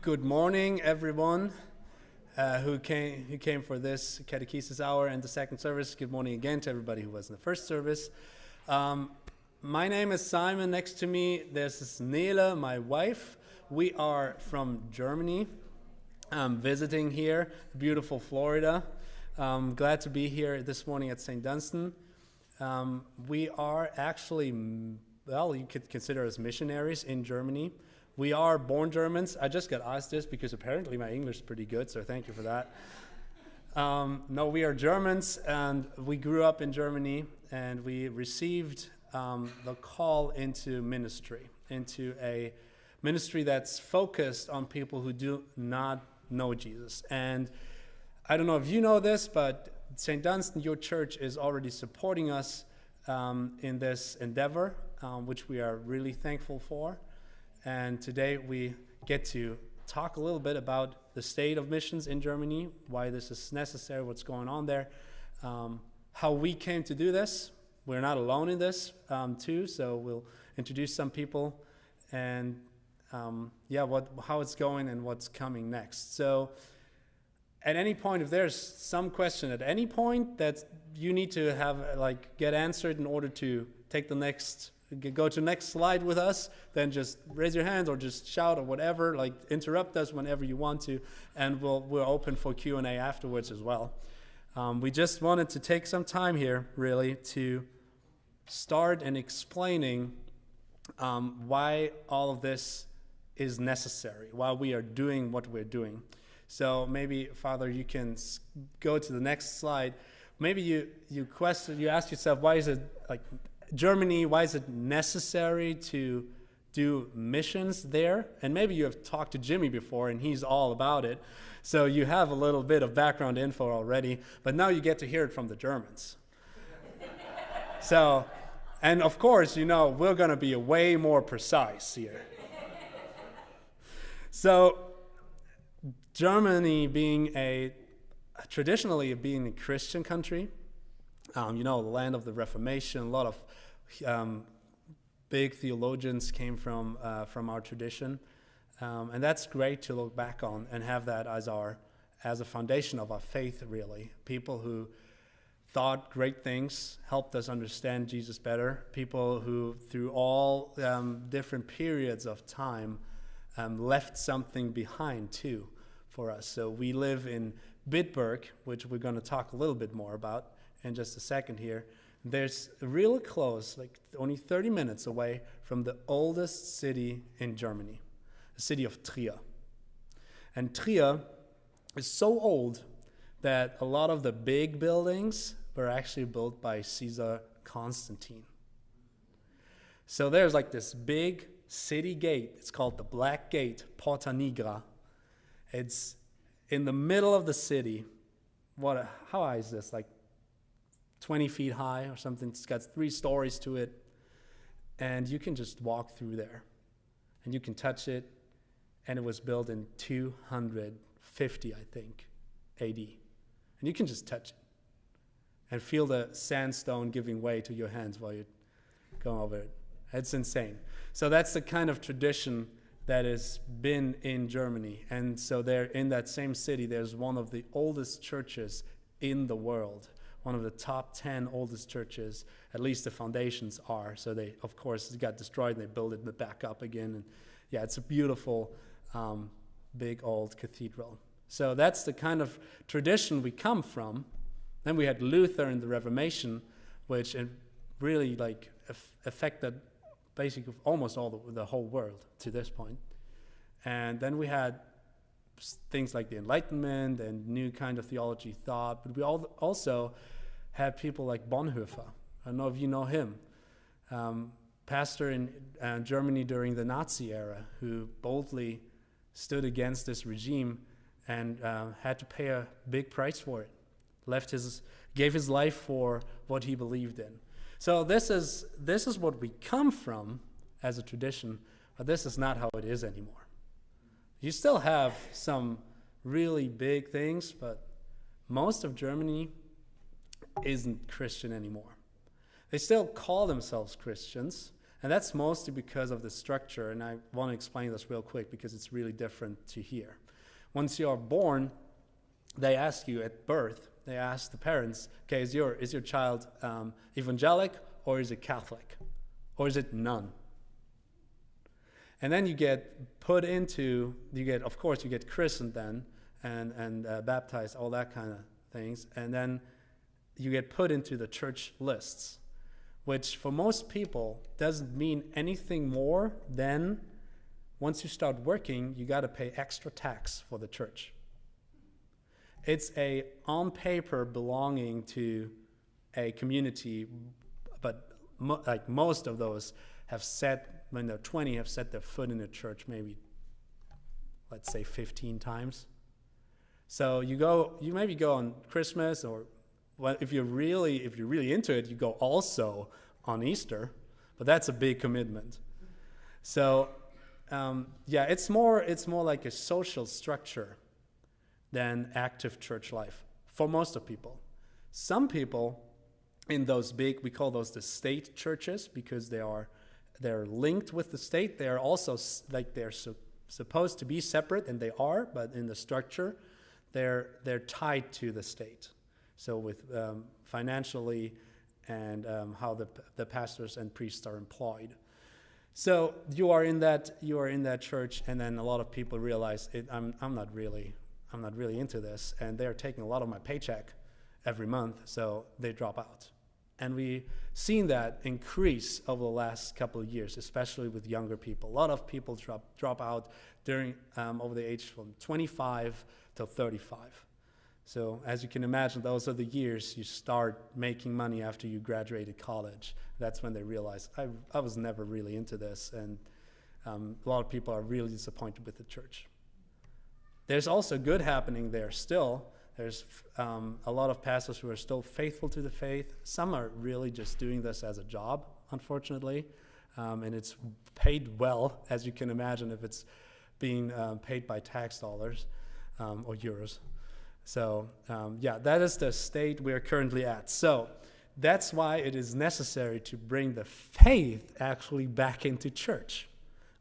Good morning, everyone who came for this catechesis hour and the second service. Good morning again to everybody who was in the first service. My name is Simon. Next to me, there's Nila, my wife. We are from Germany, visiting here, beautiful Florida. Glad to be here this morning at St. Dunstan. We are actually, well, you could consider us missionaries in Germany. We are born Germans. I just got asked this because apparently my English is pretty good, so thank you for that. No, we are Germans, and we grew up in Germany, and we received the call into ministry, into a ministry that's focused on people who do not know Jesus. And I don't know if you know this, but St. Dunstan, your church, is already supporting us in this endeavor, which we are really thankful for. And today we get to talk a little bit about the state of missions in Germany, why this is necessary, what's going on there, how we came to do this. We're not alone in this, too, so we'll introduce some people and, how it's going and what's coming next. So at any point, if there's some question at any point that you need to have, get answered in order to take the next go to the next slide with us, then just raise your hand or just shout or whatever, interrupt us whenever you want to, and we're open for Q&A afterwards as well. We just wanted to take some time here, really, to start and explaining why all of this is necessary, why we are doing what we're doing. So maybe, Father, you can go to the next slide. Maybe you ask yourself, why is it Germany, why is it necessary to do missions there? And maybe you have talked to Jimmy before and he's all about it. So you have a little bit of background info already, but now you get to hear it from the Germans. So, and of course, we're going to be way more precise here. So Germany traditionally being a Christian country, the land of the Reformation, a lot of big theologians came from our tradition, and that's great to look back on and have that as a foundation of our faith. Really, people who thought great things, helped us understand Jesus better. People who, through all different periods of time, left something behind too for us. So we live in Bitburg, which we're going to talk a little bit more about in just a second here. There's really close, only 30 minutes away from the oldest city in Germany, the city of Trier. And Trier is so old that a lot of the big buildings were actually built by Caesar Constantine. So there's this big city gate. It's called the Black Gate, Porta Nigra. It's in the middle of the city. How high is this? 20 feet high or something. It's got 3 stories to it. And you can just walk through there. And you can touch it. And it was built in 250, I think, AD. And you can just touch it. And feel the sandstone giving way to your hands while you're going over it. It's insane. So that's the kind of tradition that has been in Germany. And so there, in that same city, there's one of the oldest churches in the world. One of the top 10 oldest churches, at least the foundations are. So they, of course, got destroyed and they built it back up again. And it's a beautiful, big old cathedral. So that's the kind of tradition we come from. Then we had Luther and the Reformation, which really affected basically almost all the whole world to this point. And then we had things like the Enlightenment and new kind of theology thought, but we also had people like Bonhoeffer. I don't know if you know him, pastor in Germany during the Nazi era, who boldly stood against this regime and had to pay a big price for it. Gave his life for what he believed in. So this is what we come from as a tradition, but this is not how it is anymore. You still have some really big things, but most of Germany isn't Christian anymore. They still call themselves Christians, And that's mostly because of the structure, and I want to explain this real quick because it's really different to here. Once you are born, they ask you at birth, they ask the parents, okay, is your child evangelic or is it Catholic? Or is it none? And then you get of course, you get christened then and baptized, all that kind of things. And then you get put into the church lists, which for most people doesn't mean anything more than once you start working, you got to pay extra tax for the church. It's a on paper belonging to a community, but like most of those have set, when they're 20, have set their foot in a church maybe, let's say 15 times. So you maybe go on Christmas, or well, if you're really into it, you go also on Easter, but that's a big commitment. So it's more like a social structure than active church life for most of people. Some people in those big, we call those the state churches because they're linked with the state. They are also supposed to be separate, and they are, but in the structure, they're tied to the state. So with financially and how the pastors and priests are employed. So you are in that church, and then a lot of people realize I'm not really into this, and they're taking a lot of my paycheck every month, so they drop out. And we've seen that increase over the last couple of years, especially with younger people. A lot of people drop out during over the age from 25 to 35. So as you can imagine, those are the years you start making money after you graduated college. That's when they realize, I was never really into this, and a lot of people are really disappointed with the church. There's also good happening there still. There's a lot of pastors who are still faithful to the faith. Some are really just doing this as a job, unfortunately, and it's paid well, as you can imagine, if it's being paid by tax dollars or euros. So that is the state we're currently at. So that's why it is necessary to bring the faith actually back into church,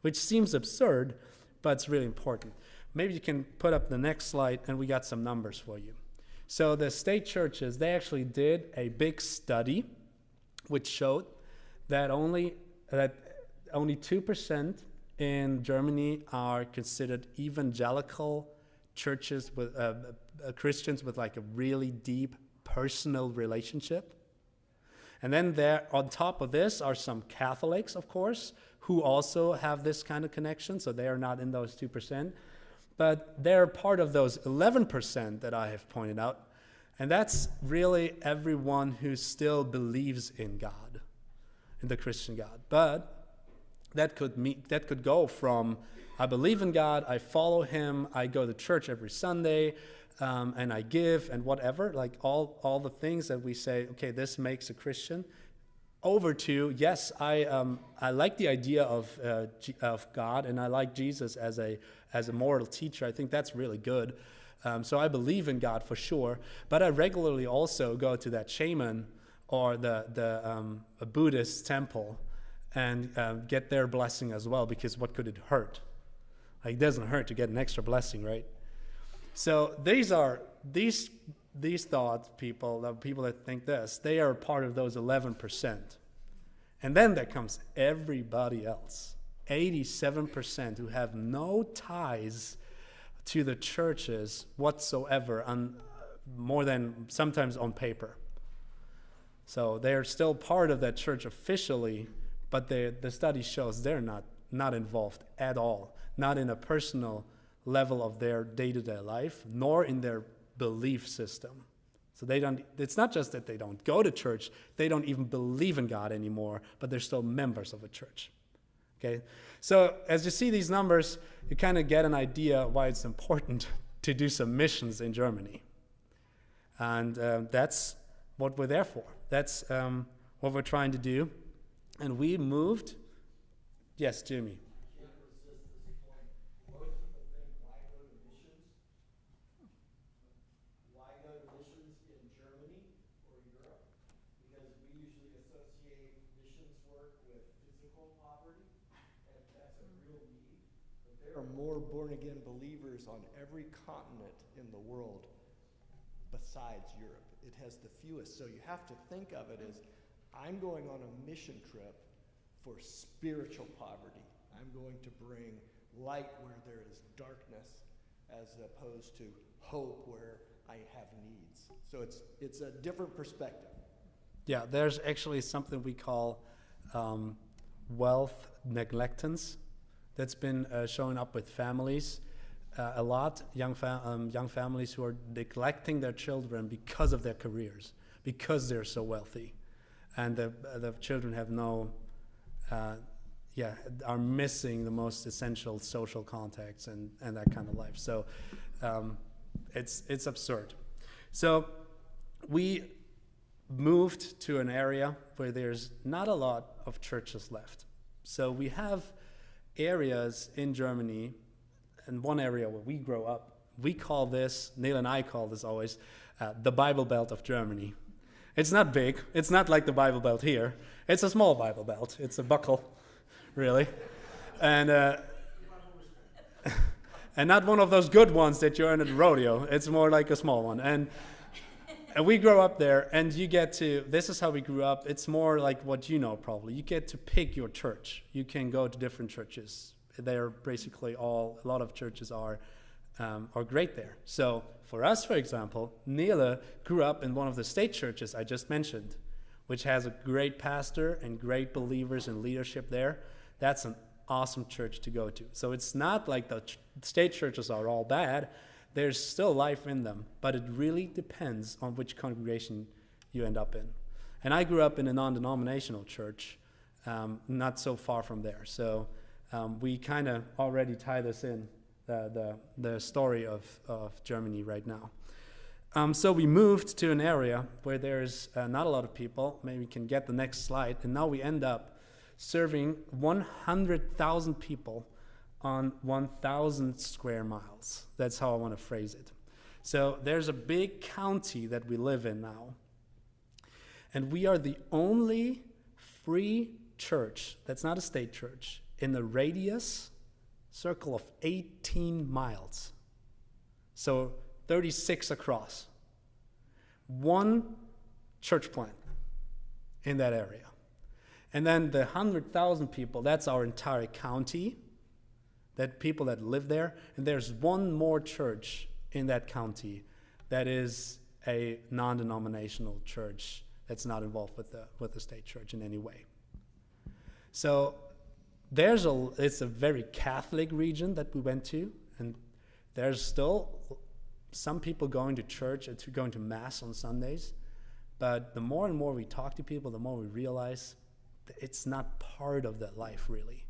which seems absurd, but it's really important. Maybe you can put up the next slide, and we got some numbers for you. So the state churches, they actually did a big study which showed that only 2% in Germany are considered evangelical churches with Christians with like a really deep personal relationship. And then there on top of this are some Catholics, of course, who also have this kind of connection, so they are not in those 2%. But they're part of those 11% that I have pointed out. And that's really everyone who still believes in God, in the Christian God. But that could go from, I believe in God, I follow him, I go to church every Sunday, and I give and whatever, like all the things that we say, okay, this makes a Christian, over to, yes, I like the idea of God, and I like Jesus as a moral teacher. I think that's really good. So I believe in God for sure, but I regularly also go to that shaman or the Buddhist temple and get their blessing as well, because what could it hurt? Like, it doesn't hurt to get an extra blessing, right? So these thought people, the people that think this, they are part of those 11%. And then there comes everybody else, 87% who have no ties to the churches whatsoever, more than sometimes on paper. So they are still part of that church officially, but the study shows they're not involved at all, not in a personal level of their day-to-day life, nor in their belief system. So it's not just that they don't go to church, they don't even believe in God anymore, but they're still members of a church. Okay? So as you see these numbers, you kind of get an idea why it's important to do some missions in Germany. And that's what we're there for. That's what we're trying to do. And we moved. Yes, Jimmy. physical poverty, and that's a real need. But there are more born-again believers on every continent in the world besides Europe. It has the fewest. So you have to think of it as, I'm going on a mission trip for spiritual poverty. I'm going to bring light where there is darkness, as opposed to hope where I have needs. So it's a different perspective. Yeah, there's actually something we call wealth neglectance that's been showing up with families a lot, young families who are neglecting their children because of their careers, because they're so wealthy. And the children have are missing the most essential social contacts and that kind of life. So it's absurd. So we moved to an area where there's not a lot of churches left. So we have areas in Germany, and one area where we grow up, we call this, Nila and I call this always, the Bible Belt of Germany. It's not big. It's not like the Bible Belt here. It's a small Bible Belt. It's a buckle, really. And and not one of those good ones that you earn at the rodeo. It's more like a small one. And we grow up there, and you get to, this is how we grew up. It's more like what you know probably. You get to pick your church. You can go to different churches. They're basically a lot of churches are great there. So for us, for example, Nila grew up in one of the state churches I just mentioned, which has a great pastor and great believers and leadership there. That's an awesome church to go to. So it's not like the state churches are all bad. There's still life in them, but it really depends on which congregation you end up in. And I grew up in a non-denominational church, not so far from there. So we kind of already tie this in, the story of Germany right now. So we moved to an area where there's not a lot of people. Maybe we can get the next slide. And now we end up serving 100,000 people on 1,000 square miles. That's how I want to phrase it. So there's a big county that we live in now. And we are the only free church, that's not a state church, in the radius circle of 18 miles. So 36 across. One church plant in that area. And then the 100,000 people, that's our entire county, that people that live there. And there's one more church in that county that is a non-denominational church that's not involved with the state church in any way. So it's a very Catholic region that we went to, and there's still some people going to church and going to Mass on Sundays. But the more and more we talk to people, the more we realize that it's not part of that life, really.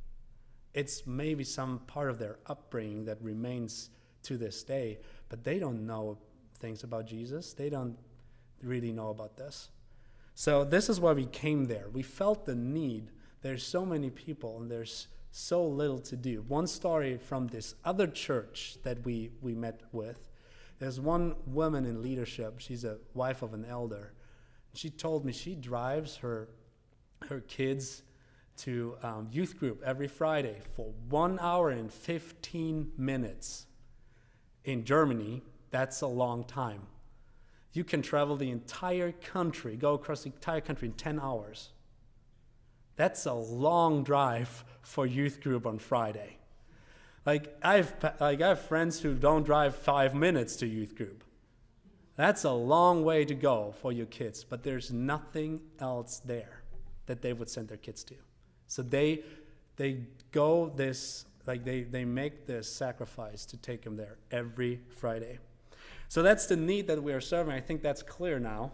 It's maybe some part of their upbringing that remains to this day, but they don't know things about Jesus. They don't really know about this. So this is why we came there. We felt the need. There's so many people, and there's so little to do. One story from this other church that we met with, there's one woman in leadership. She's a wife of an elder. She told me she drives her kids to youth group every Friday for 1 hour and 15 minutes. In Germany, that's a long time. You can travel the entire country, go across the entire country in 10 hours. That's a long drive for youth group on Friday. Like I have friends who don't drive 5 minutes to youth group. That's a long way to go for your kids, but there's nothing else there that they would send their kids to. So they go this, like they make this sacrifice to take them there every Friday. So that's the need that we are serving. I think that's clear now.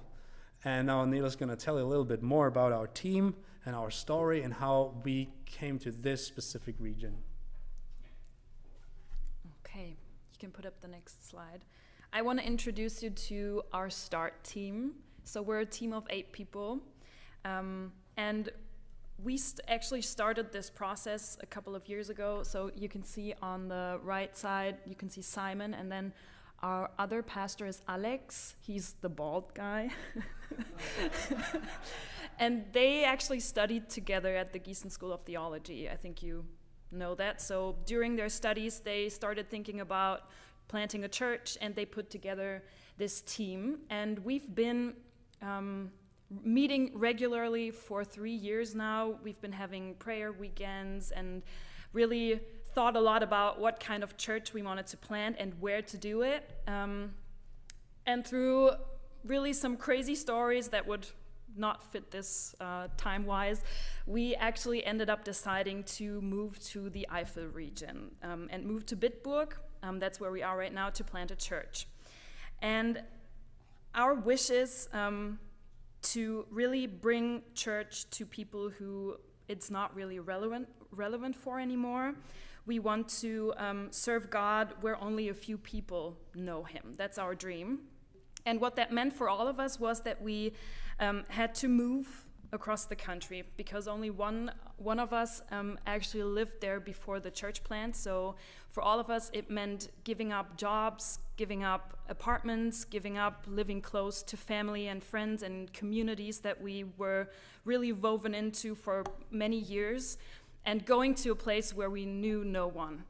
And now Nila's going to tell you a little bit more about our team and our story and how we came to this specific region. Okay, you can put up the next slide. I want to introduce you to our START team. So we're a team of 8 people. And we actually started this process a couple of years ago. So you can see on the right side, you can see Simon, and then our other pastor is Alex. He's the bald guy. and they actually studied together at the Gießen School of Theology. I think you know that. So during their studies, they started thinking about planting a church, and they put together this team. And we've been meeting regularly for 3 years now. We've been having prayer weekends and really thought a lot about what kind of church we wanted to plant and where to do it. And through really some crazy stories that would not fit this time-wise, we actually ended up deciding to move to the Eifel region and move to Bitburg. That's where we are right now, to plant a church. And our wish is to really bring church to people who it's not really relevant for anymore. We want to serve God where only a few people know him. That's our dream. And what that meant for all of us was that we had to move across the country, because only one of us actually lived there before the church plant. So for all of us, it meant giving up jobs, giving up apartments, giving up living close to family and friends and communities that we were really woven into for many years, and going to a place where we knew no one.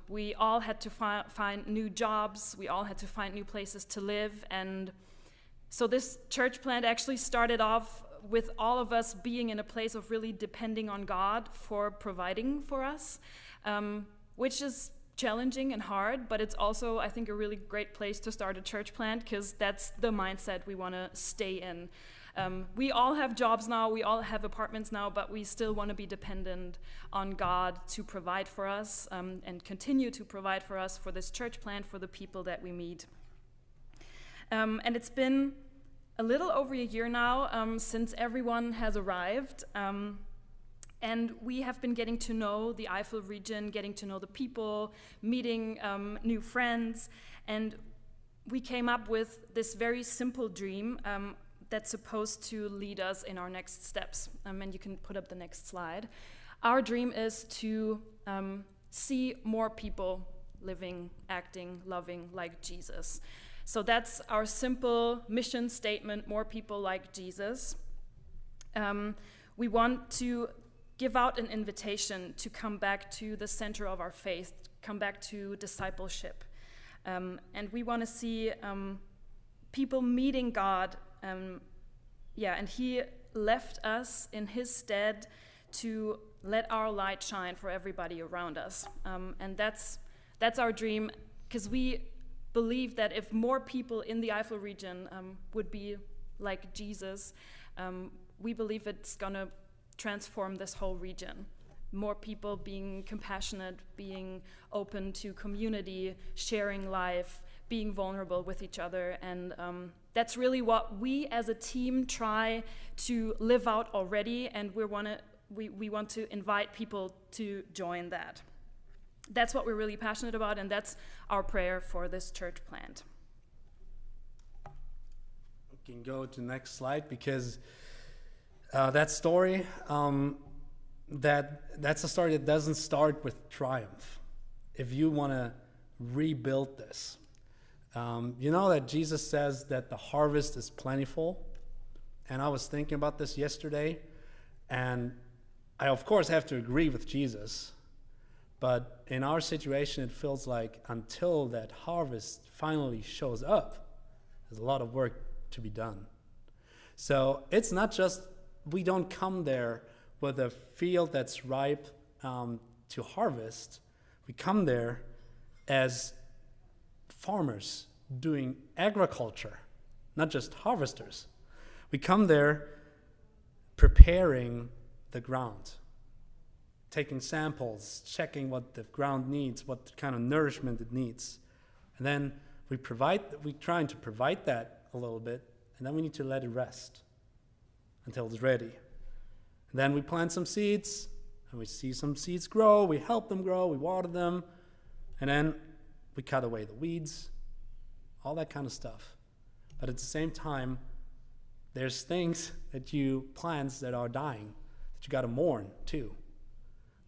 We all had to find new jobs, we all had to find new places to live, and so this church plant actually started off with all of us being in a place of really depending on God for providing for us, which is challenging and hard, but it's also, I think, a really great place to start a church plant, because that's the mindset we want to stay in. We all have jobs now, we all have apartments now, but we still want to be dependent on God to provide for us and continue to provide for us for this church plant, for the people that we meet. And it's been a little over a year now since everyone has arrived. And we have been getting to know the Eifel region, getting to know the people, meeting new friends. And we came up with this very simple dream that's supposed to lead us in our next steps. And you can put up the next slide. Our dream is to see more people living, acting, loving like Jesus. So that's our simple mission statement: more people like Jesus. We want to give out an invitation to come back to the center of our faith, come back to discipleship. And we want to see people meeting God. And he left us in his stead to let our light shine for everybody around us. And that's our dream, because we believe that if more people in the Eifel region would be like Jesus, we believe it's gonna transform this whole region. More people being compassionate, being open to community, sharing life, being vulnerable with each other, and that's really what we as a team try to live out already, and we want to invite people to join that. That's what we're really passionate about, and that's our prayer for this church plant. We can go to the next slide, because that story, that's a story that doesn't start with triumph. If you want to rebuild this, you know that Jesus says that the harvest is plentiful, and I was thinking about this yesterday, and I of course have to agree with Jesus. But in our situation, it feels like until that harvest finally shows up, there's a lot of work to be done. So it's not just, we don't come there with a field that's ripe to harvest. We come there as farmers doing agriculture, not just harvesters. We come there preparing the ground, taking samples, checking what the ground needs, what kind of nourishment it needs. And then we're trying to provide that a little bit, and then we need to let it rest until it's ready. And then we plant some seeds, and we see some seeds grow, we help them grow, we water them, and then we cut away the weeds, all that kind of stuff. But at the same time, there's things that you plants that are dying, that you gotta mourn too.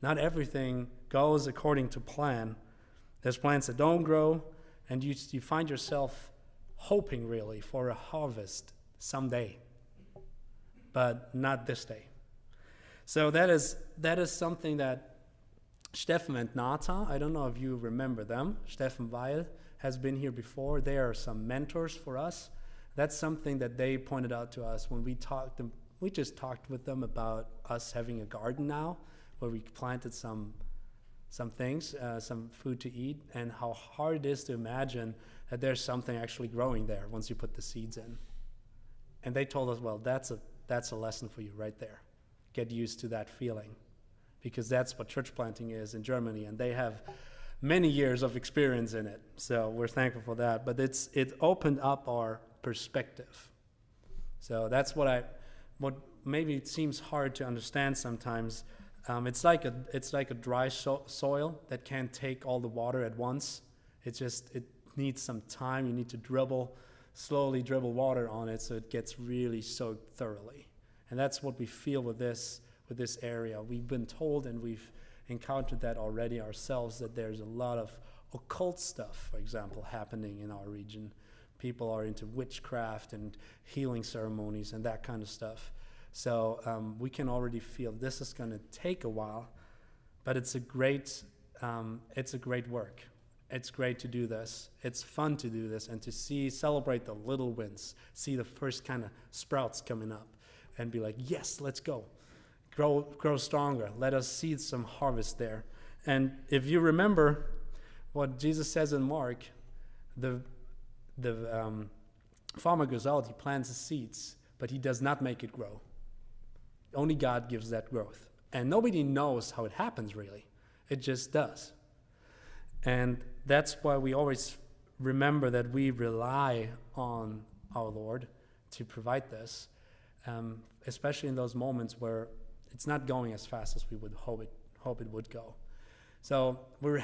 Not everything goes according to plan. There's plants that don't grow, and you find yourself hoping really for a harvest someday. but not this day. So that is something that Steffen and Nata, I don't know if you remember them. Steffen Weil has been here before. They are some mentors for us. That's something that they pointed out to us when we talked. We just talked with them about us having a garden now, where we planted some things, some food to eat, and how hard it is to imagine that there's something actually growing there once you put the seeds in. And they told us, well, that's a lesson for you right there. Get used to that feeling, because that's what church planting is in Germany, and they have many years of experience in it. So we're thankful for that. But it opened up our perspective. So that's what maybe it seems hard to understand sometimes. It's like a dry soil that can't take all the water at once. It needs some time. You need to slowly dribble water on it so it gets really soaked thoroughly. And that's what we feel with this area. We've been told, and we've encountered that already ourselves, that there's a lot of occult stuff, for example, happening in our region. People are into witchcraft and healing ceremonies and that kind of stuff. So we can already feel this is going to take a while, but it's a great work. It's great to do this. It's fun to do this and to celebrate the little wins, see the first kind of sprouts coming up, and be like, yes, let's go. Grow stronger. Let us see some harvest there. And if you remember what Jesus says in Mark, the farmer goes out, he plants the seeds, but he does not make it grow. Only God gives that growth. And nobody knows how it happens, really. It just does. And that's why we always remember that we rely on our Lord to provide this, especially in those moments where it's not going as fast as we would hope it would go. So we're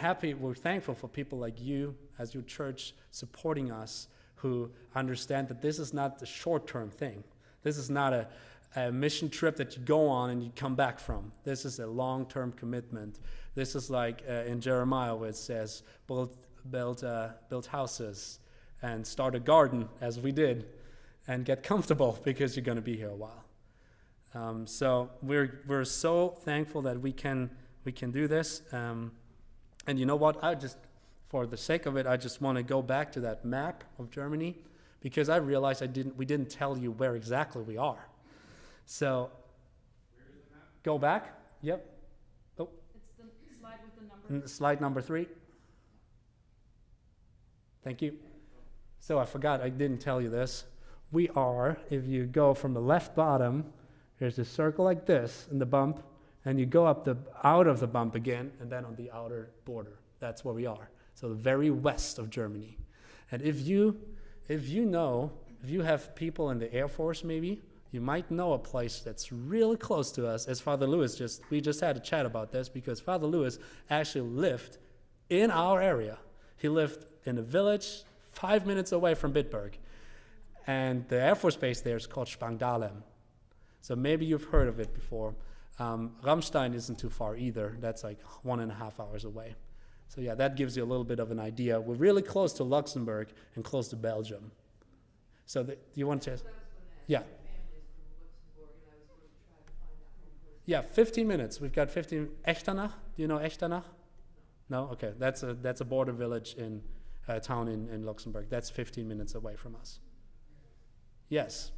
thankful for people like you, as your church, supporting us, who understand that this is not a short-term thing. This is not a mission trip that you go on and you come back from. This is a long-term commitment. This is like in Jeremiah, where it says, build houses and start a garden, as we did, and get comfortable because you're going to be here a while. So we're so thankful that we can do this. And you know what? For the sake of it, I just want to go back to that map of Germany, because I realized we didn't tell you where exactly we are. So, where is the map? Go back. Yep. Oh. It's the slide with the number. Slide number 3. Thank you. So I forgot, I didn't tell you this. We are, if you go from the left bottom, there's a circle like this in the bump, and you go out of the bump again, and then on the outer border. That's where we are. So the very west of Germany. And if you have people in the Air Force maybe, you might know a place that's really close to us, as Father Lewis we just had a chat about this, because Father Lewis actually lived in our area. He lived in a village 5 minutes away from Bitburg. And the Air Force base there is called Spangdahlem. So maybe you've heard of it before. Ramstein isn't too far either. That's like 1.5 hours away. So yeah, that gives you a little bit of an idea. We're really close to Luxembourg and close to Belgium. So do you want to? Yeah. Yeah, 15 minutes. We've got 15. Echternach. Do you know Echternach? No? Okay. That's a border village in a town in Luxembourg. That's 15 minutes away from us. Yes.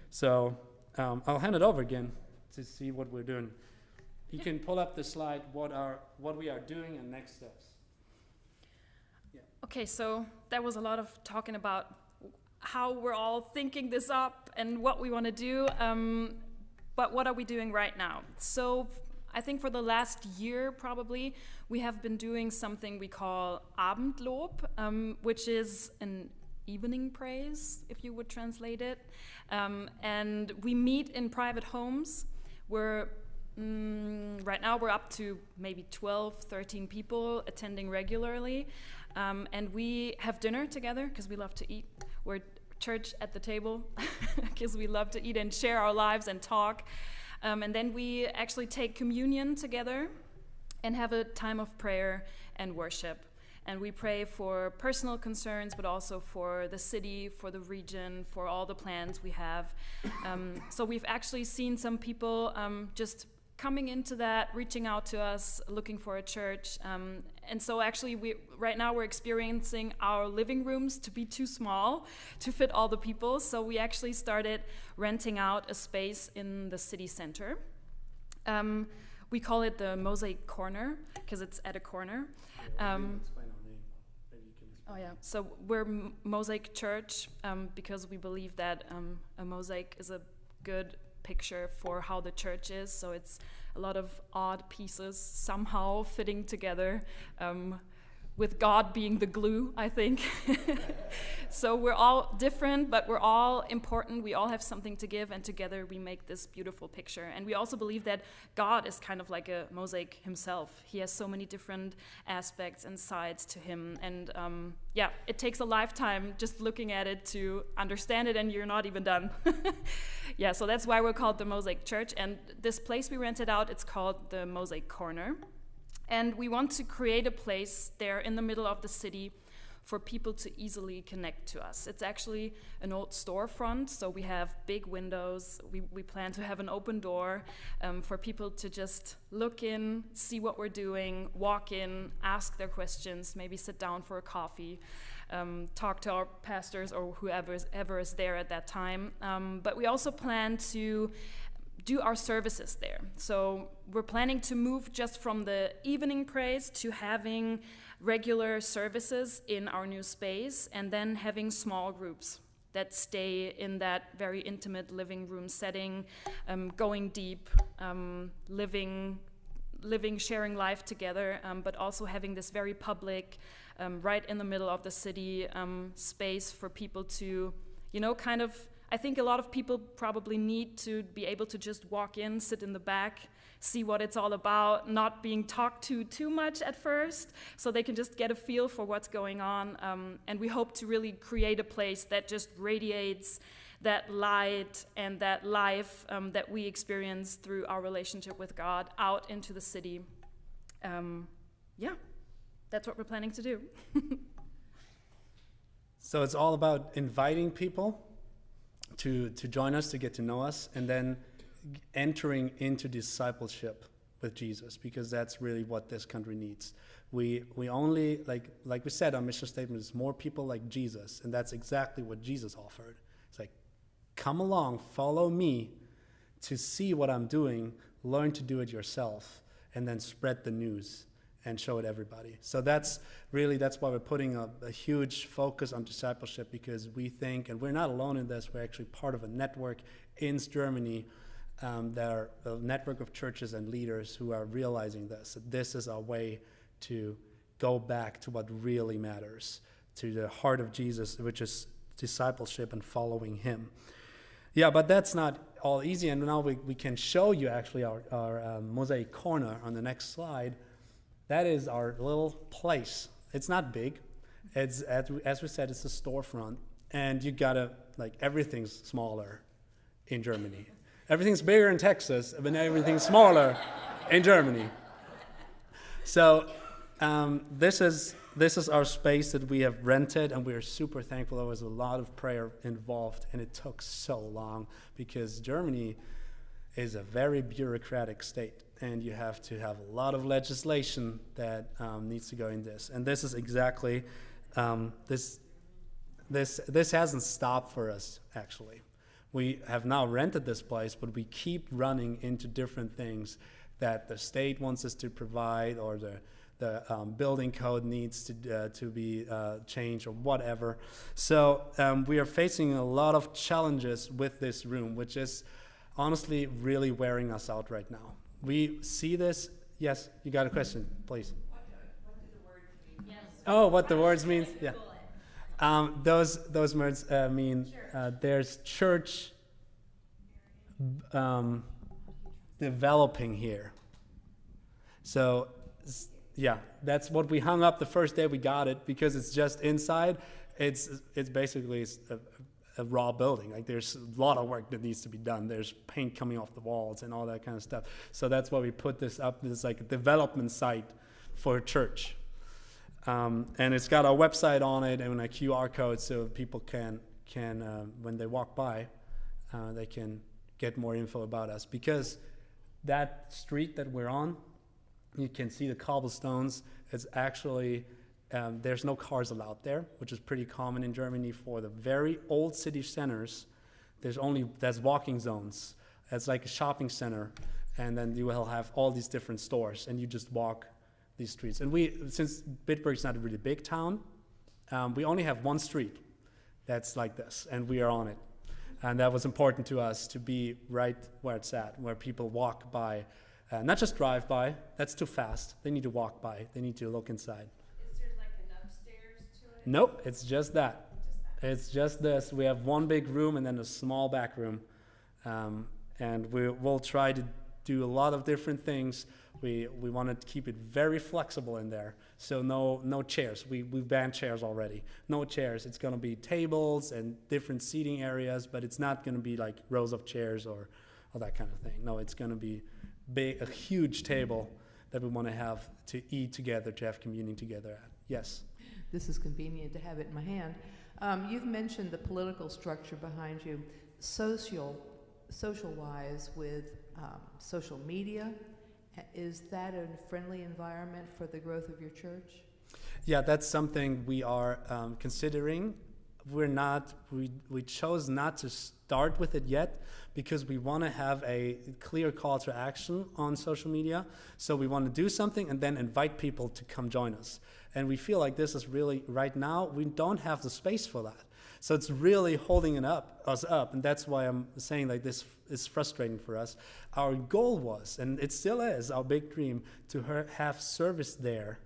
So I'll hand it over again to see what we're doing. You can pull up the slide, what we are doing and next steps. Yeah. Okay, so that was a lot of talking about how we're all thinking this up and what we want to do. But what are we doing right now? So I think for the last year, probably, we have been doing something we call Abendlob, which is an evening praise, if you would translate it. And we meet in private homes. Right now we're up to maybe 12, 13 people attending regularly. And we have dinner together because we love to eat. We're church at the table because we love to eat and share our lives and talk. And then we actually take communion together and have a time of prayer and worship. And we pray for personal concerns, but also for the city, for the region, for all the plans we have. So we've actually seen some people just coming into that, reaching out to us, looking for a church. And so actually right now we're experiencing our living rooms to be too small to fit all the people. So we actually started renting out a space in the city center. We call it the Mosaic Corner because it's at a corner. So we're Mosaic Church because we believe that a mosaic is a good picture for how the church is. So it's a lot of odd pieces somehow fitting together, with God being the glue, I think. So we're all different, but we're all important. We all have something to give, and together we make this beautiful picture. And we also believe that God is kind of like a mosaic himself. He has so many different aspects and sides to him. And it takes a lifetime just looking at it to understand it, and you're not even done. So that's why we're called the Mosaic Church. And this place we rented out, it's called the Mosaic Corner. And we want to create a place there in the middle of the city for people to easily connect to us. It's actually an old storefront, so we have big windows. We plan to have an open door for people to just look in, see what we're doing, walk in, ask their questions, maybe sit down for a coffee, talk to our pastors or whoever is there at that time. But we also plan to do our services there. So we're planning to move just from the evening praise to having regular services in our new space, and then having small groups that stay in that very intimate living room setting, going deep, living, sharing life together, but also having this very public, right in the middle of the city space for people to, I think a lot of people probably need to be able to just walk in, sit in the back, see what it's all about, not being talked to too much at first, so they can just get a feel for what's going on. And we hope to really create a place that just radiates that light and that life that we experience through our relationship with God out into the city. That's what we're planning to do. So it's all about inviting people to join us, to get to know us, and then entering into discipleship with Jesus, because that's really what this country needs. We only, like we said, our mission statement is more people like Jesus, and that's exactly what Jesus offered. It's like, come along, follow me to see what I'm doing, learn to do it yourself, and then spread the news and show it everybody. So that's why we're putting a huge focus on discipleship, because we think, and we're not alone in this, we're actually part of a network in Germany. There are a network of churches and leaders who are realizing this. That this is our way to go back to what really matters, to the heart of Jesus, which is discipleship and following him. Yeah, but that's not all easy, and now we can show you actually our Mosaic Corner on the next slide. That is our little place. It's not big. It's, as we said, it's a storefront, and you gotta, everything's smaller in Germany. Everything's bigger in Texas, but everything's smaller in Germany. So this is our space that we have rented, and we are super thankful. There was a lot of prayer involved, and it took so long because Germany is a very bureaucratic state, and you have to have a lot of legislation that needs to go in this. And this is exactly this hasn't stopped for us, actually. We have now rented this place, but we keep running into different things that the state wants us to provide, or the building code needs to be changed, or whatever. So we are facing a lot of challenges with this room, which is honestly really wearing us out right now. We see this. Yes, you got a question, please. What do the words mean? Yes. Oh, what the words mean? Yeah. Those words mean there's church developing here. So, yeah, that's what we hung up the first day we got it, because it's just inside. It's basically a raw building. There's a lot of work that needs to be done. There's paint coming off the walls and all that kind of stuff. So that's why we put this up. It's like a development site for a church. And it's got our website on it and a QR code so people can when they walk by, they can get more info about us. Because that street that we're on, you can see the cobblestones. It's actually, there's no cars allowed there, which is pretty common in Germany for the very old city centers. There's walking zones. It's like a shopping center. And then you will have all these different stores, and you just walk these streets. And since Bitburg's not a really big town, we only have one street that's like this, and we are on it. And that was important to us to be right where it's at, where people walk by, not just drive by. That's too fast. They need to walk by. They need to look inside. Is there like an upstairs to it? Nope, it's just that. It's just this. We have one big room and then a small back room. And we'll try to do a lot of different things. We want to keep it very flexible in there. So no chairs. We banned chairs already. No chairs. It's going to be tables and different seating areas, but it's not going to be like rows of chairs or that kind of thing. No, it's going to be a huge table that we want to have to eat together, to have communion together at. Yes? This is convenient to have it in my hand. You've mentioned the political structure behind you. Social-wise with social media, is that a friendly environment for the growth of your church? Yeah, that's something we are considering. We chose not to start with it yet because we want to have a clear call to action on social media. So we want to do something and then invite people to come join us. And we feel like this is really, right now, we don't have the space for that. So it's really holding us up, and that's why I'm saying like this is frustrating for us. Our goal was, and it still is, our big dream, to have service there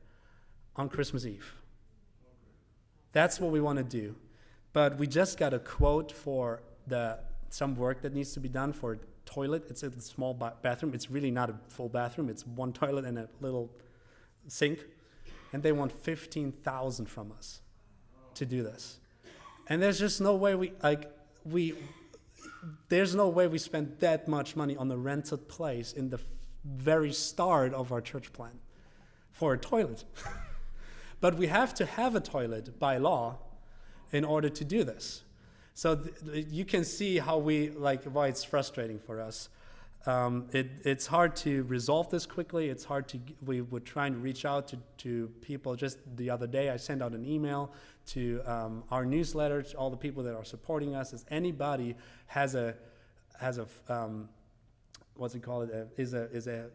on Christmas Eve. That's what we want to do. But we just got a quote for some work that needs to be done for a toilet. It's a small bathroom. It's really not a full bathroom. It's one toilet and a little sink. And they want $15,000 from us to do this. And there's just no way there's no way we spent that much money on the rented place in the very start of our church plan for a toilet. But we have to have a toilet by law in order to do this. So you can see how why it's frustrating for us. It's hard to resolve this quickly. It's hard we were trying to reach out to people. Just the other day, I sent out an email to our newsletter, to all the people that are supporting us. If anybody has a what's it called? Is a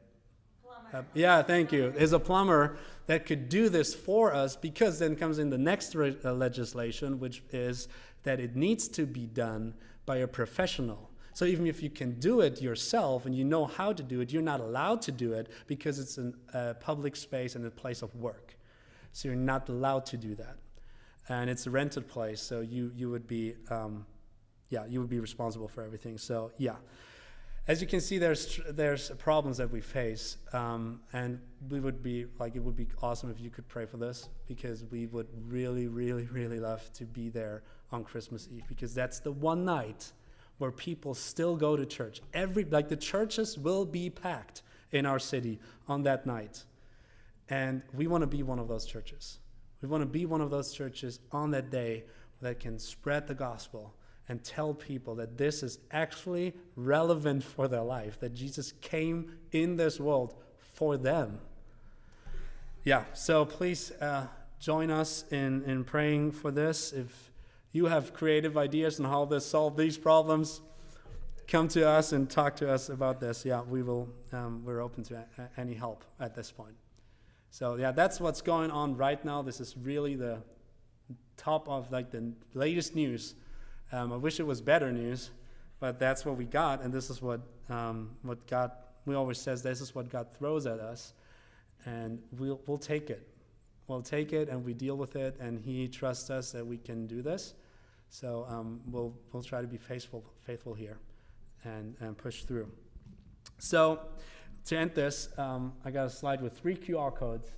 plumber. Yeah, thank you. Is a plumber that could do this for us, because then comes in the next legislation, which is that it needs to be done by a professional. So even if you can do it yourself and you know how to do it, you're not allowed to do it because it's a public space and a place of work. So you're not allowed to do that. And it's a rented place, so you would be responsible for everything. So yeah, as you can see, there's problems that we face, and it would be awesome if you could pray for this, because we would really, really, really love to be there on Christmas Eve, because that's the one night where people still go to church. The churches will be packed in our city on that night. And we want to be one of those churches. We want to be one of those churches on that day that can spread the gospel and tell people that this is actually relevant for their life, that Jesus came in this world for them. Yeah, so please join us in praying for this. If you have creative ideas on how to solve these problems, come to us and talk to us about this. Yeah, we're open to any help at this point. So yeah, that's what's going on right now. This is really the top of the latest news. I wish it was better news, but that's what we got, and this is what God, we always says this is what God throws at us, and we'll take it. We'll take it and we deal with it, and He trusts us that we can do this. So we'll try to be faithful here, and push through. So to end this, I got a slide with 3 QR codes,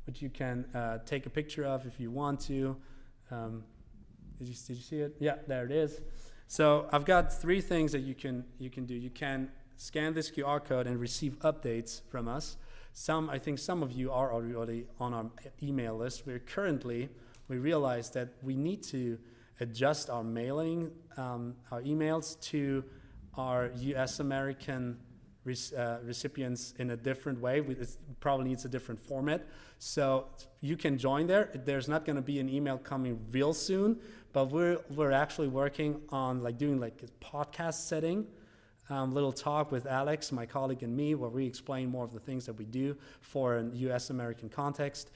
which you can take a picture of if you want to. Did you see it? Yeah, there it is. So I've got 3 things that you can do. You can scan this QR code and receive updates from us. I think some of you are already on our email list. We realize that we need to adjust our mailing, our emails to our U.S. American recipients in a different way. It probably needs a different format. So you can join there. There's not going to be an email coming real soon, but we're actually working on doing a podcast setting, little talk with Alex, my colleague, and me, where we explain more of the things that we do for a U.S. American context.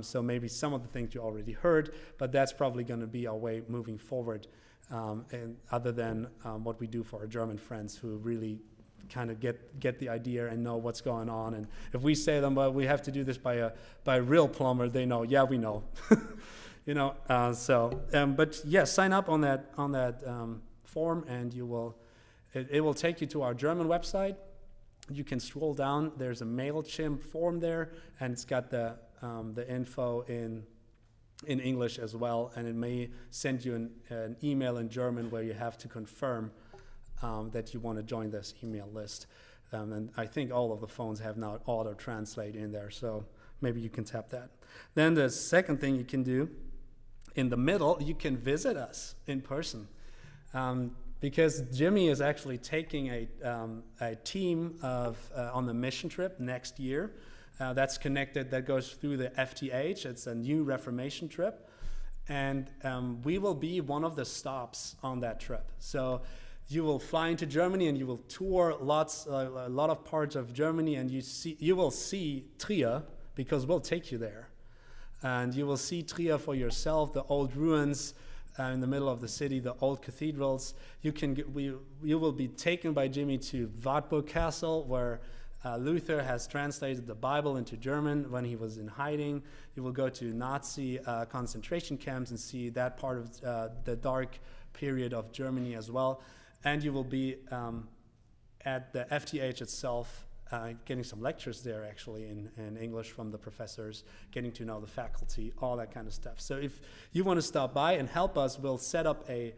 So maybe some of the things you already heard, but that's probably going to be our way moving forward. And other than what we do for our German friends who really kind of get the idea and know what's going on. And if we say to them, well, we have to do this by a real plumber, they know, yeah, we know. But yeah, sign up on that form, and it will take you to our German website. You can scroll down. There's a MailChimp form there, and it's got the info in English as well, and it may send you an email in German where you have to confirm that you want to join this email list. And I think all of the phones have now auto-translate in there, so maybe you can tap that. Then the second thing you can do, in the middle, you can visit us in person. Because Jimmy is actually taking a team on the mission trip next year. That goes through the FTH. It's a new Reformation trip. And we will be one of the stops on that trip. So you will fly into Germany and you will tour a lot of parts of Germany, and you will see Trier, because we'll take you there. And you will see Trier for yourself, the old ruins in the middle of the city, the old cathedrals. You will be taken by Jimmy to Wartburg Castle, where Luther has translated the Bible into German when he was in hiding. You will go to Nazi concentration camps and see that part of the dark period of Germany as well. And you will be at the FTH itself, getting some lectures there actually in English from the professors, getting to know the faculty, all that kind of stuff. So if you want to stop by and help us, we'll set up a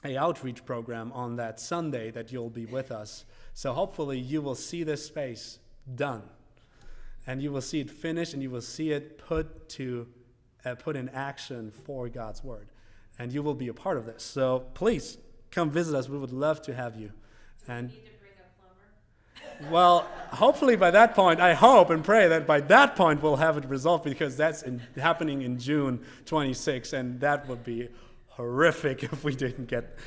outreach program on that Sunday that you'll be with us. So hopefully you will see this space done, and you will see it finished, and you will see it put in action for God's word, and you will be a part of this. So please come visit us. We would love to have you. And Need to bring a plumber? well, hopefully by that point, I hope and pray that by that point we'll have it resolved, because that's happening in June 26, and that would be horrific if we didn't get,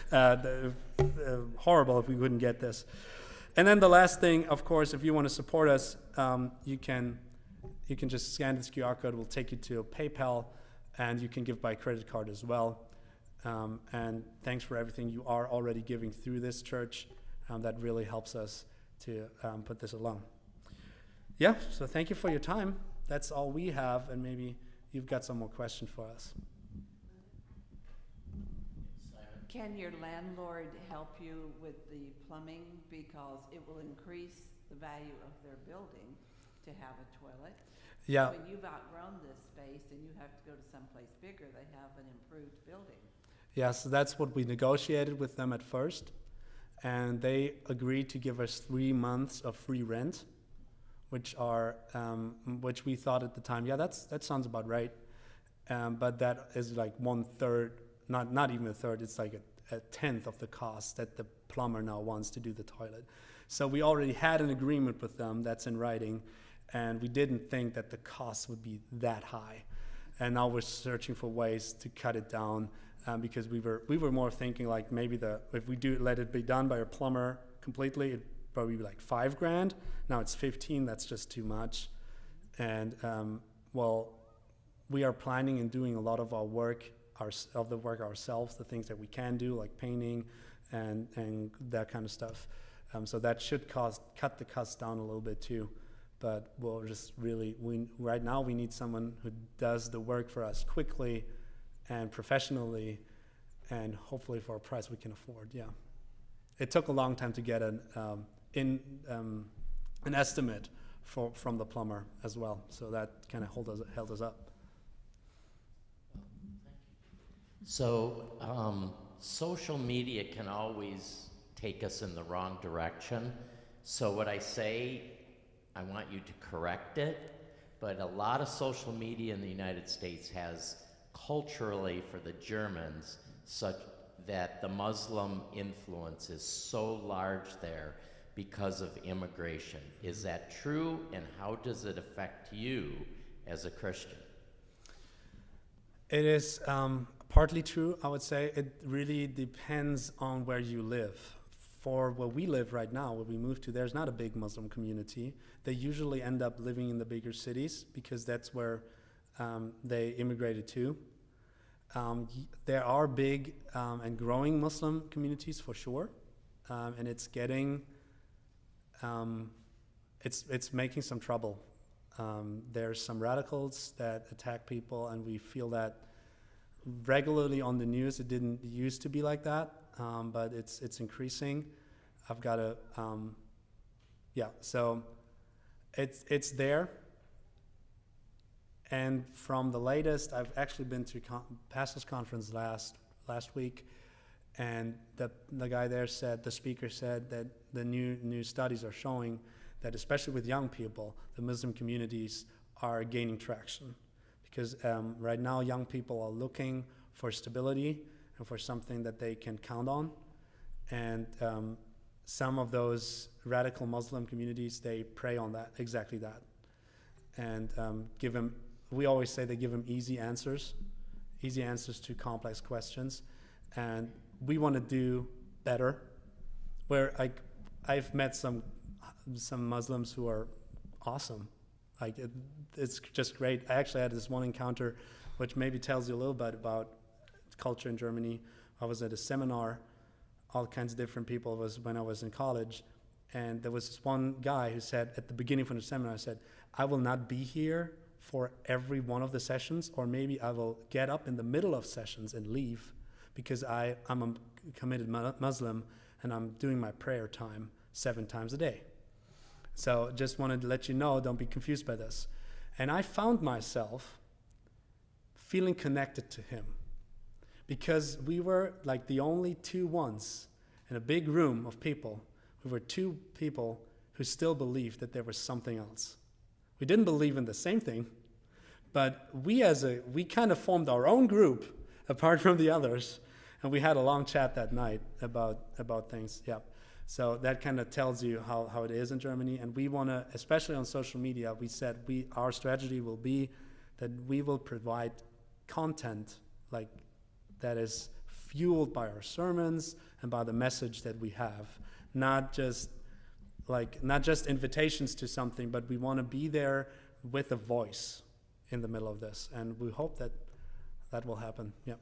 horrible if we wouldn't get this. And then the last thing, of course, if you want to support us, you can just scan this QR code. We'll take you to PayPal, and you can give by credit card as well. And thanks for everything you are already giving through this church. That really helps us to put this along. Yeah, so thank you for your time. That's all we have, and maybe you've got some more questions for us. Can your landlord help you with the plumbing, because it will increase the value of their building to have a toilet? Yeah. When you've outgrown this space and you have to go to someplace bigger, they have an improved building. Yeah, so that's what we negotiated with them at first, and they agreed to give us 3 months of free rent, which we thought at the time, yeah, that sounds about right, but that is like 1/3. Not even a third, it's like a tenth of the cost that the plumber now wants to do the toilet. So we already had an agreement with them that's in writing, and we didn't think that the cost would be that high. And now we're searching for ways to cut it down, because we were more thinking like maybe if we let it be done by a plumber completely, it'd probably be like $5,000. Now it's 15, that's just too much. And we are planning and doing a lot of our work ourselves, the things that we can do, like painting and that kind of stuff. So that should cut the cost down a little bit too. But we'll just right now we need someone who does the work for us quickly and professionally, and hopefully for a price we can afford. Yeah, it took a long time to get an estimate from the plumber as well. So that kind of held us up. So social media can always take us in the wrong direction. So what I say, I want you to correct it, but a lot of social media in the United States has culturally for the Germans such that the Muslim influence is so large there because of immigration. Is that true, and how does it affect you as a Christian? It is partly true, I would say. It really depends on where you live. For where we live right now, where we moved to, there's not a big Muslim community. They usually end up living in the bigger cities because that's where they immigrated to. There are big and growing Muslim communities for sure, and it's getting, it's making some trouble. There's some radicals that attack people, and we feel that regularly on the news. It didn't used to be like that, but it's increasing. I've got to, so it's there. And from the latest, I've actually been to pastors' conference last week, and the guy there said, the speaker said that the new studies are showing that especially with young people, the Muslim communities are gaining traction. Because right now, young people are looking for stability and for something that they can count on. And some of those radical Muslim communities, they prey on that, exactly that. And we always say they give them easy answers to complex questions. And we want to do better. Where I've met some Muslims who are awesome. It's just great. I actually had this one encounter, which maybe tells you a little bit about culture in Germany. I was at a seminar, all kinds of different people. It was when I was in college, and there was this one guy who said at the beginning of the seminar, said, "I will not be here for every one of the sessions, or maybe I will get up in the middle of sessions and leave, because I'm a committed Muslim and I'm doing my prayer time 7 times a day." So just wanted to let you know, don't be confused by this. And I found myself feeling connected to him because we were like the only two ones in a big room of people. We were two people who still believed that there was something else. We didn't believe in the same thing, but we kind of formed our own group apart from the others, and we had a long chat that night about things. Yeah. So that kind of tells you how it is in Germany. And we want to, especially on social media, we said our strategy will be that we will provide content like that is fueled by our sermons and by the message that we have. Not just invitations to something, but we want to be there with a voice in the middle of this. And we hope that will happen. Yeah.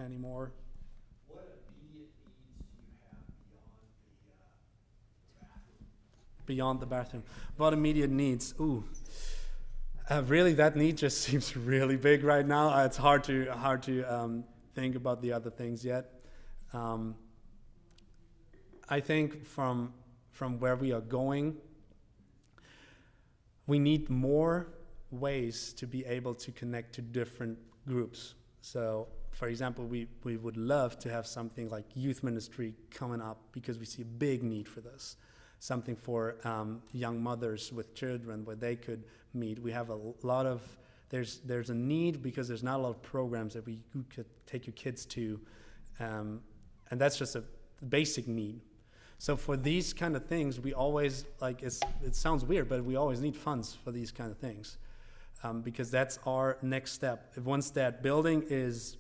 Any more? What immediate needs do you have beyond the bathroom? Beyond the bathroom. What immediate needs? Ooh. Really, that need just seems really big right now. It's hard to think about the other things yet. I think from where we are going, we need more ways to be able to connect to different groups. So, for example, we would love to have something like youth ministry coming up because we see a big need for this. Something for young mothers with children where they could meet. We have a lot of, there's a need because there's not a lot of programs that you could take your kids to. And that's just a basic need. So for these kind of things, we always, it sounds weird, but we always need funds for these kind of things. Because that's our next step. Once that building is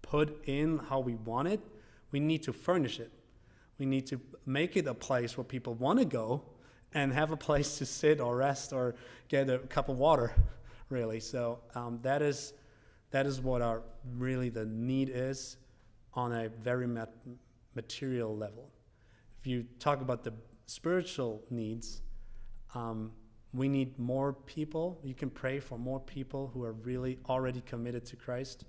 put in how we want it, we need to furnish it. We need to make it a place where people want to go and have a place to sit or rest or get a cup of water, really. So that is what the need is on a very material level. If you talk about the spiritual needs, we need more people. You can pray for more people who are really already committed to Christ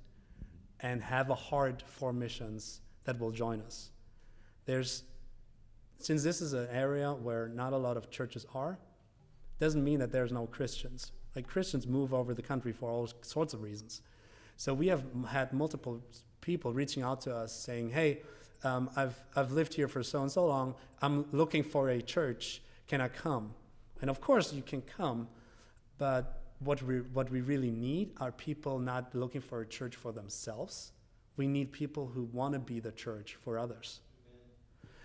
and have a heart for missions that will join us. Since this is an area where not a lot of churches are, doesn't mean that there's no Christians. Like, Christians move over the country for all sorts of reasons. So we have had multiple people reaching out to us saying, hey, I've lived here for so and so long. I'm looking for a church. Can I come? And of course you can come, but what we really need are people not looking for a church for themselves. We need people who want to be the church for others.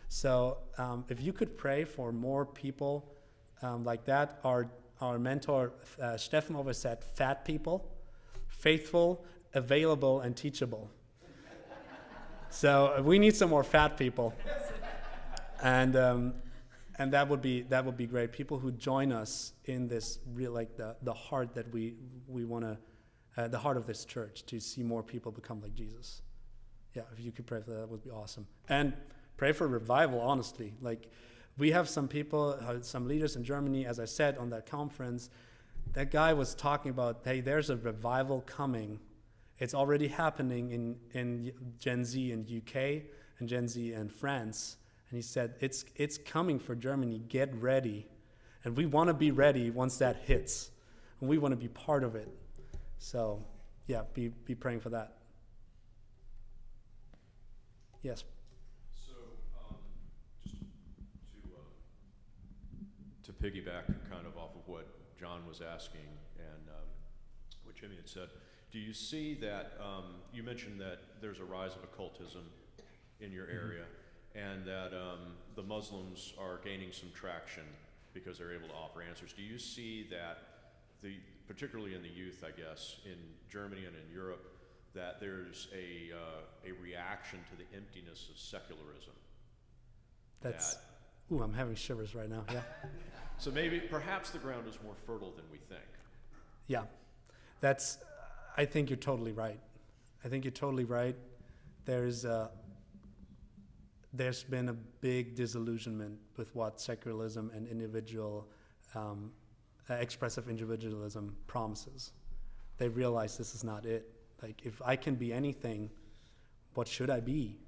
So if you could pray for more people like that, our mentor Stefan always said, fat people, faithful, available, and teachable. So we need some more fat people, and that would be great. People who join us in this real, like the heart that we want to, the heart of this church, to see more people become like Jesus. Yeah, if you could pray for that would be awesome. And pray for revival, honestly. Like, we have some people, some leaders in Germany, as I said on that conference, that guy was talking about, hey, there's a revival coming. It's already happening in Gen Z in UK and Gen Z in France. And he said, it's coming for Germany, get ready. And we want to be ready once that hits. And we want to be part of it. So, yeah, be praying for that. Yes. So, just to piggyback kind of off of what John was asking and what Jimmy had said, do you see that, you mentioned that there's a rise of occultism in your area, and that the Muslims are gaining some traction because they're able to offer answers. Do you see that, particularly in the youth, I guess, in Germany and in Europe, that there's a reaction to the emptiness of secularism? I'm having shivers right now, yeah. So perhaps the ground is more fertile than we think. Yeah, I think you're totally right. There's been a big disillusionment with what secularism and expressive individualism promises. They realize this is not it. Like, if I can be anything, what should I be?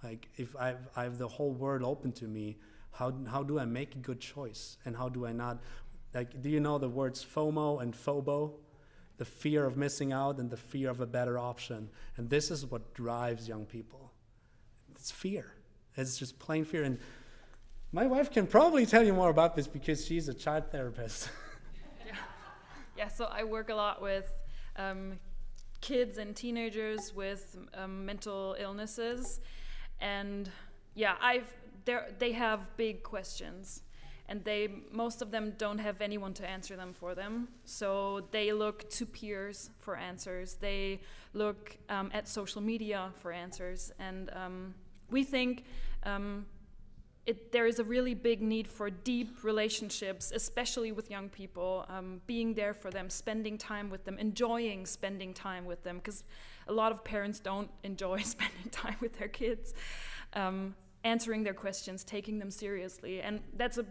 Like, if I have the whole world open to me, how do I make a good choice? And how do I not? Like, do you know the words FOMO and FOBO? The fear of missing out and the fear of a better option. And this is what drives young people. It's fear. It's just plain fear. And my wife can probably tell you more about this because she's a child therapist. Yeah, so I work a lot with kids and teenagers with mental illnesses. And yeah, they have big questions. And most of them don't have anyone to answer them for them. So they look to peers for answers. They look at social media for answers. And we think there is a really big need for deep relationships, especially with young people, being there for them, spending time with them, enjoying spending time with them, because a lot of parents don't enjoy spending time with their kids. Answering their questions, taking them seriously. And that's a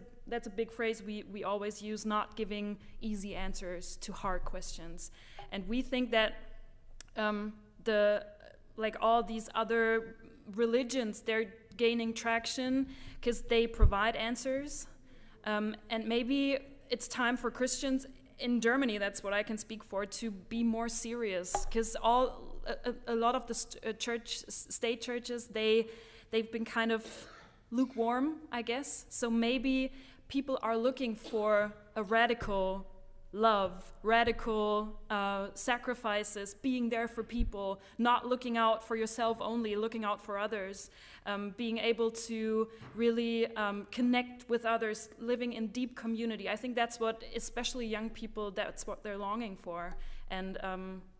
big phrase we always use, not giving easy answers to hard questions. And we think that all these other religions, they're gaining traction because they provide answers. And maybe it's time for Christians in Germany, that's what I can speak for, to be more serious, because a lot of the state churches, they've been kind of lukewarm, I guess. So maybe people are looking for a radical love, radical sacrifices, being there for people, not looking out for yourself only, looking out for others, being able to really connect with others, living in deep community. I think that's what, especially young people, that's what they're longing for. And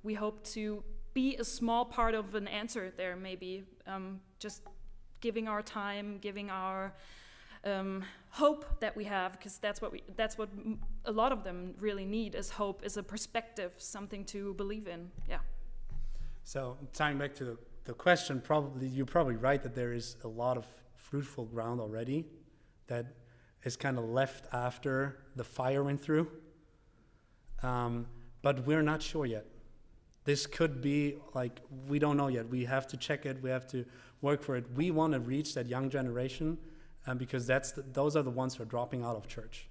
we hope to be a small part of an answer there, maybe, just giving our time, giving our hope that we have, because that's what a lot of them really need, is hope, is a perspective, something to believe in. Yeah. So tying back to the question, you're probably right that there is a lot of fruitful ground already that is kind of left after the fire went through, but we're not sure yet. This could be, like, we don't know yet. We have to check it. We have to work for it. We want to reach that young generation, because those are the ones who are dropping out of church.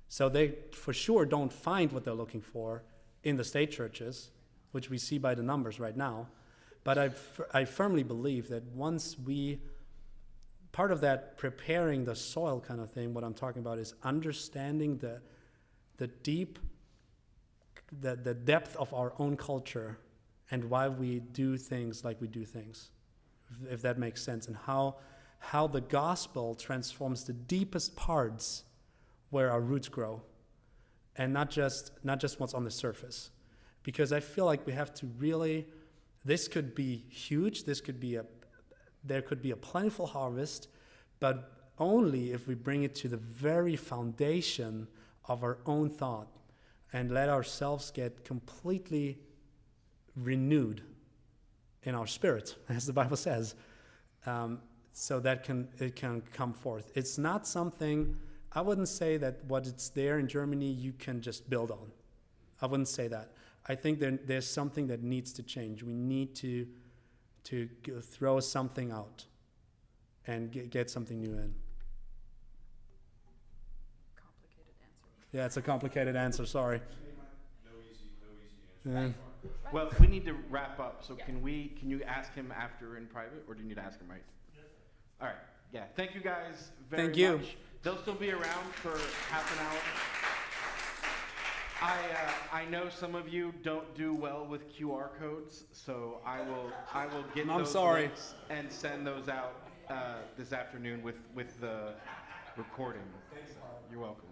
So they for sure don't find what they're looking for in the state churches, which we see by the numbers right now. But I firmly believe that once we part of that preparing the soil kind of thing, what I'm talking about is understanding the depth of our own culture and why we do things like we do things, if that makes sense, and how the gospel transforms the deepest parts where our roots grow, and not just what's on the surface. Because I feel like we have to really, this could be huge, there could be a plentiful harvest, but only if we bring it to the very foundation of our own thought and let ourselves get completely renewed in our spirit, as the Bible says, so that it can come forth. It's not something, I wouldn't say that what it's there in Germany you can just build on. I wouldn't say that. I think there's something that needs to change. We need to throw something out and get something new in. Complicated answer. Yeah, it's a complicated answer, sorry. No easy answer. Well, we need to wrap up, so can you ask him after in private, or do you need to ask him right? All right, yeah, thank you guys very Thank you. much. They'll still be around for half an hour. I know some of you don't do well with QR codes, so I will get I'm those sorry. links and send those out this afternoon with the recording. You're welcome.